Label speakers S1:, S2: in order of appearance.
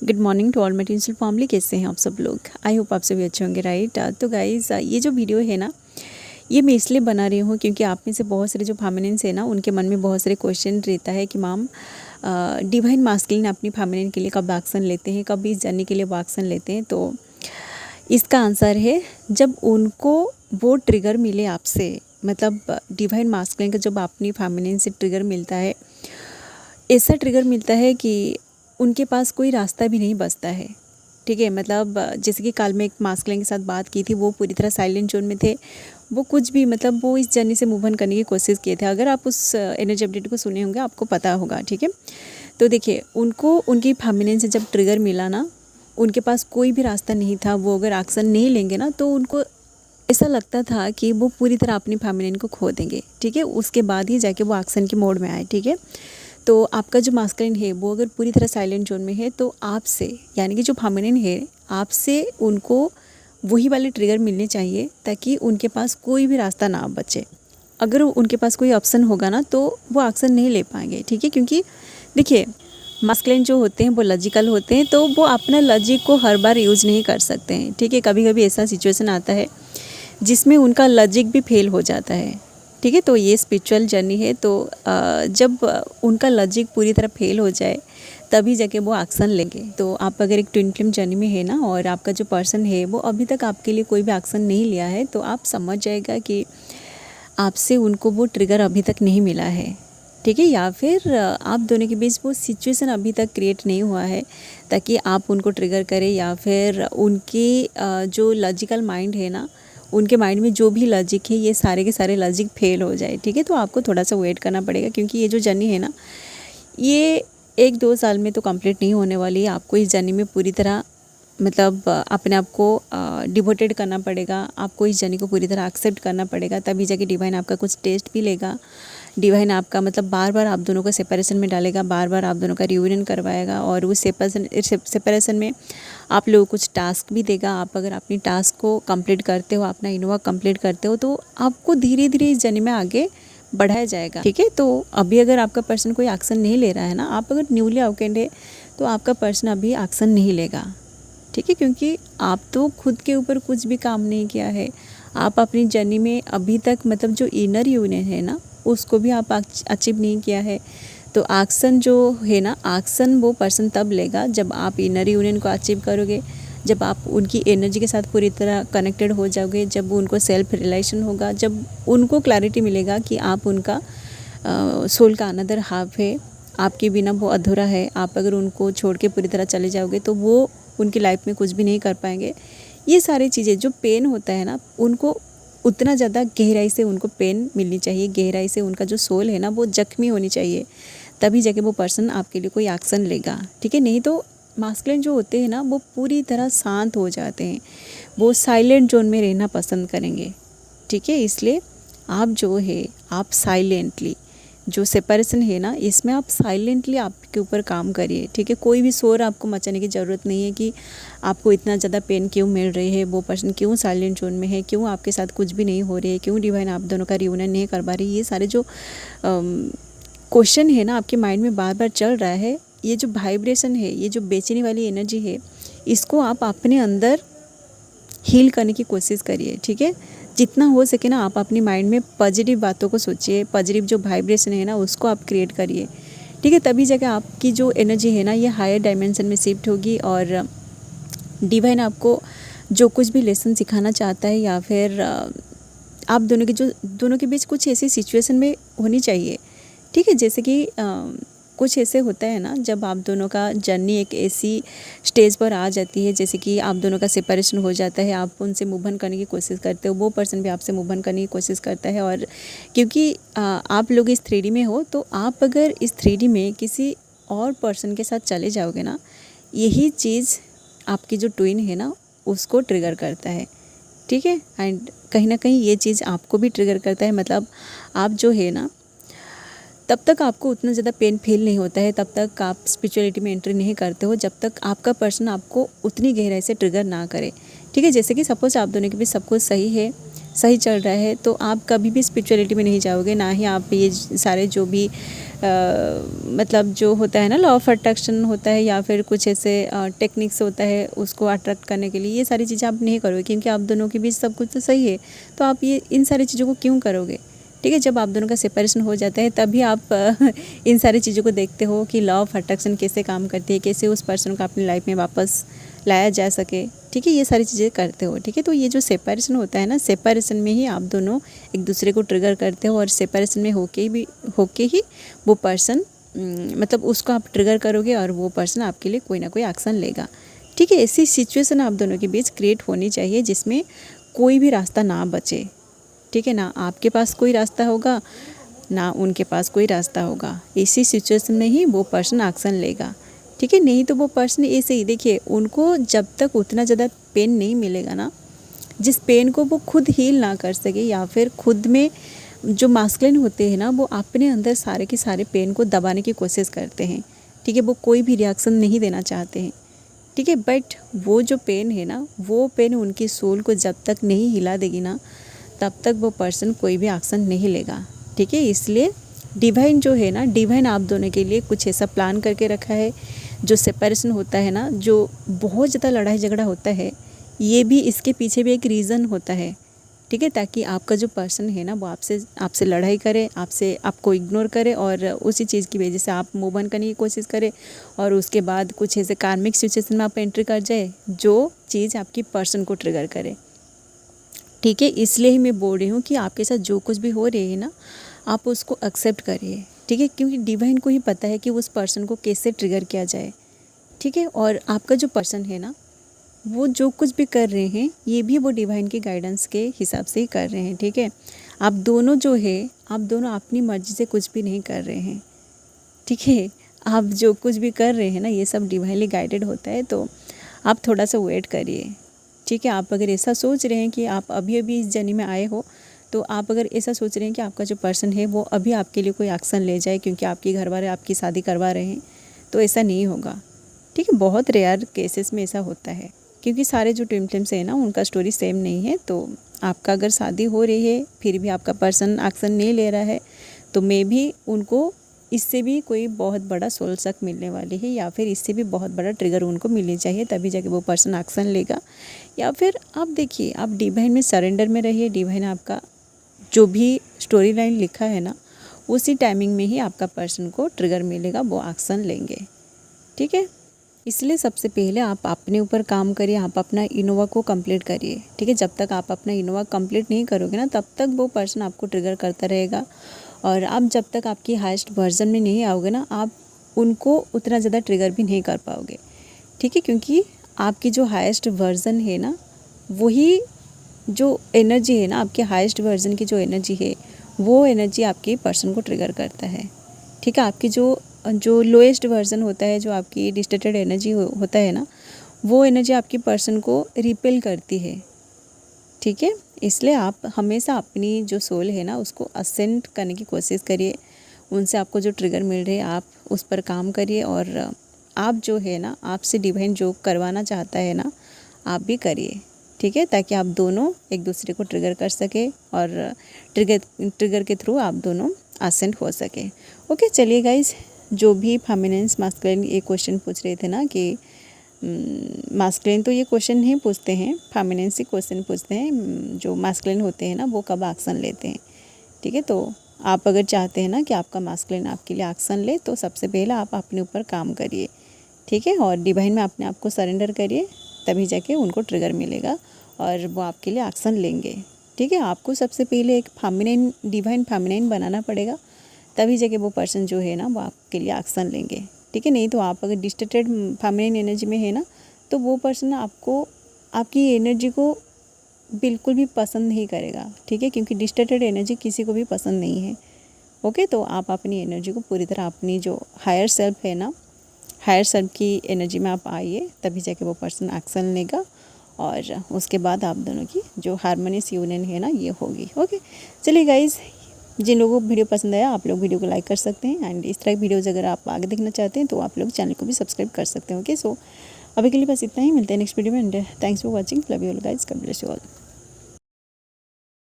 S1: Good morning to all my tinsel family. कैसे हैं आप सब लोग? आई होप आप सभी अच्छे होंगे, राइट। तो गाइज़ ये जो वीडियो है ना, ये मैं इसलिए बना रही हूँ क्योंकि आप में से बहुत सारे जो फेमिनिन्स है ना, उनके मन में बहुत सारे क्वेश्चन रहता है कि मैम डिवाइन मास्कुलिन अपनी फेमिनिन के लिए कब एक्शन लेते हैं, कब इस जर्नी के लिए वो एक्शन लेते हैं। तो इसका आंसर है जब उनको वो ट्रिगर मिले आपसे, मतलब डिवाइन मास्कुलिन का जब अपनी फेमिनिन से ट्रिगर मिलता है, ऐसा ट्रिगर मिलता है कि उनके पास कोई रास्ता भी नहीं बचता है। ठीक है, मतलब जैसे कि कल मैं एक मास्कुलिन के साथ बात की थी, वो पूरी तरह साइलेंट जोन में थे। वो कुछ भी मतलब वो इस जर्नी से मूव ऑन करने की कोशिश किए थे। अगर आप उस एनर्जी अपडेट को सुने होंगे आपको पता होगा। ठीक है, तो देखिए उनको उनकी फेमिनिन से जब ट्रिगर मिला ना, उनके पास कोई भी रास्ता नहीं था। वो अगर एक्शन नहीं लेंगे ना तो उनको ऐसा लगता था कि वो पूरी तरह अपनी फेमिनिन को खो देंगे। ठीक है, उसके बाद ही जाके वो एक्शन के मोड में आए। ठीक है, तो आपका जो मास्कुलिन है वो अगर पूरी तरह साइलेंट जोन में है तो आपसे, यानी कि जो फेमिनिन है, आपसे उनको वही वाले ट्रिगर मिलने चाहिए ताकि उनके पास कोई भी रास्ता ना बचे। अगर उनके पास कोई ऑप्शन होगा ना तो वो एक्शन नहीं ले पाएंगे। ठीक है, क्योंकि देखिए मास्कुलिन जो होते हैं वो लॉजिकल होते हैं, तो वो अपना लॉजिक को हर बार यूज़ नहीं कर सकते हैं। ठीक है, कभी कभी ऐसा सिचुएशन आता है जिसमें उनका लॉजिक भी फेल हो जाता है। ठीक है, तो ये स्पिरिचुअल जर्नी है। तो जब उनका लॉजिक पूरी तरह फेल हो जाए तभी जाके वो एक्शन लेंगे। तो आप अगर एक ट्विन फ्लेम जर्नी में है ना और आपका जो पर्सन है वो अभी तक आपके लिए कोई भी एक्शन नहीं लिया है, तो आप समझ जाएगा कि आपसे उनको वो ट्रिगर अभी तक नहीं मिला है। ठीक है, या फिर आप दोनों के बीच वो सिचुएशन अभी तक क्रिएट नहीं हुआ है ताकि आप उनको ट्रिगर करें, या फिर उनकी जो लॉजिकल माइंड है ना, उनके माइंड में जो भी लॉजिक है ये सारे के सारे लॉजिक फेल हो जाए। ठीक है, तो आपको थोड़ा सा वेट करना पड़ेगा क्योंकि ये जो जर्नी है ना, ये 1-2 साल में तो कंप्लीट नहीं होने वाली है। आपको इस जर्नी में पूरी तरह मतलब अपने आप को डिवोटेड करना पड़ेगा। आपको इस जर्नी को पूरी तरह एक्सेप्ट करना पड़ेगा, तभी जाके डिवाइन आपका कुछ टेस्ट भी लेगा। डिवाइन आपका मतलब बार बार आप दोनों को सेपरेशन में डालेगा, बार बार आप दोनों का रियूनियन करवाएगा, और उस सेपरेशन में आप लोगों को कुछ टास्क भी देगा। आप अगर अपनी टास्क को कंप्लीट करते हो, अपना इनोवा कंप्लीट करते हो, तो आपको धीरे धीरे इस जर्नी में आगे बढ़ाया जाएगा। ठीक है, तो अभी अगर आपका पर्सन कोई एक्शन नहीं ले रहा है ना, आप अगर न्यूली अवेकेंड है तो आपका पर्सन अभी एक्शन नहीं लेगा। ठीक है, क्योंकि आप तो खुद के ऊपर कुछ भी काम नहीं किया है। आप अपनी जर्नी में अभी तक मतलब जो इनर यूनियन है ना, उसको भी आप अचीव नहीं किया है। तो एक्शन जो है ना, एक्शन वो पर्सन तब लेगा जब आप इनर यूनियन को अचीव करोगे, जब आप उनकी एनर्जी के साथ पूरी तरह कनेक्टेड हो जाओगे, जब उनको सेल्फ रियलाइजेशन होगा, जब उनको क्लैरिटी मिलेगा कि आप उनका सोल का अनदर हाफ है, आपके बिना वो अधूरा है। आप अगर उनको छोड़ के पूरी तरह चले जाओगे तो वो उनकी लाइफ में कुछ भी नहीं कर पाएंगे। ये सारी चीज़ें जो पेन होता है ना, उनको उतना ज़्यादा गहराई से उनको पेन मिलनी चाहिए, गहराई से उनका जो सोल है ना वो जख्मी होनी चाहिए, तभी जाके वो पर्सन आपके लिए कोई एक्शन लेगा। ठीक है, नहीं तो मास्कुलिन जो होते हैं ना वो पूरी तरह शांत हो जाते हैं, वो साइलेंट जोन में रहना पसंद करेंगे। ठीक है, इसलिए आप जो है आप साइलेंटली, जो सेपरेशन है ना, इसमें आप साइलेंटली आपके ऊपर काम करिए। ठीक है, कोई भी शोर आपको मचाने की ज़रूरत नहीं है कि आपको इतना ज़्यादा पेन क्यों मिल रही है, वो पर्सन क्यों साइलेंट जोन में है, क्यों आपके साथ कुछ भी नहीं हो रही है, क्यों डिवाइन आप दोनों का रियूनियन नहीं कर पा रही। ये सारे जो क्वेश्चन है ना आपके माइंड में बार बार चल रहा है, ये जो वाइब्रेशन है, ये जो बेचैनी वाली एनर्जी है, इसको आप अपने अंदर हील करने की कोशिश करिए। ठीक है, जितना हो सके ना आप अपनी माइंड में पॉजिटिव बातों को सोचिए, पॉजिटिव जो वाइब्रेशन है ना उसको आप क्रिएट करिए। ठीक है, तभी जगह आपकी जो एनर्जी है ना ये हायर डायमेंशन में शिफ्ट होगी, और डिवाइन आपको जो कुछ भी लेसन सिखाना चाहता है, या फिर आप दोनों के बीच कुछ ऐसी सिचुएशन में होनी चाहिए। ठीक है, जैसे कि कुछ ऐसे होता है ना, जब आप दोनों का जर्नी एक ऐसी स्टेज पर आ जाती है, जैसे कि आप दोनों का सेपरेशन हो जाता है, आप उनसे मूव ऑन करने की कोशिश करते हो, वो पर्सन भी आपसे मूव ऑन करने की कोशिश करता है, और क्योंकि आप लोग इस 3D में हो, तो आप अगर इस 3D में किसी और पर्सन के साथ चले जाओगे ना, यही चीज़ आपकी जो ट्विन है ना उसको ट्रिगर करता है। ठीक है, एंड कहीं ना कहीं ये चीज़ आपको भी ट्रिगर करता है। मतलब आप जो है ना, तब तक आपको उतना ज़्यादा पेन फील नहीं होता है, तब तक आप स्पिरिचुअलिटी में एंट्री नहीं करते हो, जब तक आपका पर्सन आपको उतनी गहराई से ट्रिगर ना करे। ठीक है, जैसे कि सपोज आप दोनों के बीच सब कुछ सही है, सही चल रहा है तो आप कभी भी स्पिरिचुअलिटी में नहीं जाओगे, ना ही आप ये सारे जो भी मतलब जो होता है ना लॉ ऑफ अट्रैक्शन होता है या फिर कुछ ऐसे टेक्निक्स होता है उसको अट्रैक्ट करने के लिए, ये सारी चीज़ें आप नहीं करोगे क्योंकि आप दोनों के बीच सब कुछ तो सही है। तो आप ये इन सारी चीज़ों को क्यों करोगे? ठीक है, जब आप दोनों का सेपरेशन हो जाता है तभी आप इन सारी चीज़ों को देखते हो कि लॉ ऑफ अट्रैक्शन कैसे काम करती है, कैसे उस पर्सन को अपनी लाइफ में वापस लाया जा सके। ठीक है, ये सारी चीज़ें करते हो। ठीक है, तो ये जो सेपरेशन होता है ना, सेपरेशन में ही आप दोनों एक दूसरे को ट्रिगर करते हो और सेपरेशन में होके ही वो पर्सन मतलब उसको आप ट्रिगर करोगे और वो पर्सन आपके लिए कोई ना कोई एक्शन लेगा। ठीक है, ऐसी सिचुएशन आप दोनों के बीच क्रिएट होनी चाहिए जिसमें कोई भी रास्ता ना बचे। ठीक है ना, आपके पास कोई रास्ता होगा ना उनके पास कोई रास्ता होगा। इसी सिचुएशन में ही वो पर्सन एक्शन लेगा। ठीक है, नहीं तो वो पर्सन ऐसे ही, देखिए उनको जब तक उतना ज़्यादा पेन नहीं मिलेगा ना, जिस पेन को वो खुद हील ना कर सके या फिर खुद में जो मास्कुलिन होते हैं ना वो अपने अंदर सारे के सारे पेन को दबाने की कोशिश करते हैं। ठीक है, वो कोई भी रिएक्शन नहीं देना चाहते हैं। ठीक है, बट वो जो पेन है ना, वो पेन उनकी सोल को जब तक नहीं हिला देगी ना तब तक वो पर्सन कोई भी एक्शन नहीं लेगा। ठीक है, इसलिए डिवाइन जो है ना, डिवाइन आप दोनों के लिए कुछ ऐसा प्लान करके रखा है। जो सेपरेशन होता है ना, जो बहुत ज़्यादा लड़ाई झगड़ा होता है, ये भी इसके पीछे भी एक रीज़न होता है। ठीक है, ताकि आपका जो पर्सन है ना वो आपसे लड़ाई करे, आपको इग्नोर करे और उसी चीज़ की वजह से आप मूव ऑन करने की कोशिश करें और उसके बाद कुछ ऐसे कार्मिक सिचुएशन में आप एंट्री कर जाए जो चीज़ आपकी पर्सन को ट्रिगर करे। ठीक है, इसलिए ही मैं बोल रही हूँ कि आपके साथ जो कुछ भी हो रही है ना, आप उसको एक्सेप्ट करिए। ठीक है, क्योंकि डिवाइन को ही पता है कि उस पर्सन को कैसे ट्रिगर किया जाए। ठीक है, और आपका जो पर्सन है ना वो जो कुछ भी कर रहे हैं ये भी वो डिवाइन की गाइडेंस के हिसाब से ही कर रहे हैं। ठीक है, आप दोनों जो है, आप दोनों अपनी मर्ज़ी से कुछ भी नहीं कर रहे हैं। ठीक है, आप जो कुछ भी कर रहे हैं ना ये सब डिवाइनली गाइडेड होता है, तो आप थोड़ा सा वेट करिए। ठीक है, आप अगर ऐसा सोच रहे हैं कि आप अभी अभी इस जर्नी में आए हो, तो आप अगर ऐसा सोच रहे हैं कि आपका जो पर्सन है वो अभी आपके लिए कोई एक्शन ले जाए क्योंकि आपके घर वाले आपकी शादी करवा रहे हैं, तो ऐसा नहीं होगा। ठीक है, बहुत रेयर केसेस में ऐसा होता है क्योंकि सारे जो ट्विन फ्लेम्स हैं ना उनका स्टोरी सेम नहीं है। तो आपका अगर शादी हो रही है फिर भी आपका पर्सन एक्शन नहीं ले रहा है, तो मे भी उनको इससे भी कोई बहुत बड़ा सोल सक मिलने वाली है या फिर इससे भी बहुत बड़ा ट्रिगर उनको मिलनी चाहिए, तभी जाके वो पर्सन एक्शन लेगा। या फिर आप देखिए, आप डिवाइन में सरेंडर में रहिए। डिवाइन आपका जो भी स्टोरी लाइन लिखा है ना उसी टाइमिंग में ही आपका पर्सन को ट्रिगर मिलेगा, वो एक्शन लेंगे। ठीक है, इसलिए सबसे पहले आप अपने ऊपर काम करिए, आप अपना इनोवा को कंप्लीट करिए। ठीक है, जब तक आप अपना इनोवा कंप्लीट नहीं करोगे ना तब तक वो पर्सन आपको ट्रिगर करता रहेगा और आप जब तक आपकी हाईएस्ट वर्जन में नहीं आओगे ना आप उनको उतना ज़्यादा ट्रिगर भी नहीं कर पाओगे। ठीक है, क्योंकि आपकी जो हाईएस्ट वर्जन है ना वही जो एनर्जी है ना, आपके हाईएस्ट वर्जन की जो एनर्जी है वो एनर्जी आपके पर्सन को ट्रिगर करता है। ठीक है, आपकी जो लोएस्ट वर्जन होता है, जो आपकी डिस्टर्टेड एनर्जी होता है ना, वो एनर्जी आपकी पर्सन को रिपेल करती है। ठीक है, इसलिए आप हमेशा अपनी जो सोल है ना उसको असेंड करने की कोशिश करिए। उनसे आपको जो ट्रिगर मिल रहे हैं आप उस पर काम करिए और आप जो है ना आपसे डिवाइन जो करवाना चाहता है ना आप भी करिए। ठीक है, ताकि आप दोनों एक दूसरे को ट्रिगर कर सके और ट्रिगर के थ्रू आप दोनों असेंड हो सके। ओके, चलिए गाइज, जो भी फेमिनिन्स मास्कुलिन ये क्वेश्चन पूछ रहे थे ना कि मास्कुलिन तो ये क्वेश्चन नहीं पूछते हैं, फेमिनिन्स ही क्वेश्चन पूछते हैं। जो मास्कुलिन होते हैं ना वो कब एक्शन लेते हैं। ठीक है, तो आप अगर चाहते हैं ना कि आपका मास्कुलिन आपके लिए एक्शन ले तो सबसे पहले आप अपने ऊपर काम करिए। ठीक है, और डिवाइन में अपने आप को सरेंडर करिए, तभी जाके उनको ट्रिगर मिलेगा और वो आपके लिए एक्शन लेंगे। ठीक है, आपको सबसे पहले एक फेमिनिन डिवाइन फेमिनिन बनाना पड़ेगा, तभी जाके वो पर्सन जो है ना वो आपके लिए एक्शन लेंगे। ठीक है, नहीं तो आप अगर डिस्टर्टेड फेमिनिन एनर्जी में है ना तो वो पर्सन आपको आपकी एनर्जी को बिल्कुल भी पसंद नहीं करेगा। ठीक है, क्योंकि डिस्टर्टेड एनर्जी किसी को भी पसंद नहीं है। ओके, तो आप अपनी एनर्जी को पूरी तरह अपनी जो हायर सेल्फ है ना, हायर सेल्फ की एनर्जी में आप आइए, तभी जाके वो पर्सन एक्शन लेगा और उसके बाद आप दोनों की जो हारमोनियस यूनियन है ना ये होगी। ओके, चलिए गाइज़, जिन लोगों को वीडियो पसंद आया आप लोग वीडियो को लाइक कर सकते हैं एंड इस तरह की वीडियोज़ अगर आप आगे देखना चाहते हैं तो आप लोग चैनल को भी सब्सक्राइब कर सकते हैं। ओके, सो अभी के लिए बस इतना ही, मिलते हैं नेक्स्ट वीडियो में and thanks for watching. Love you all guys, God bless you all.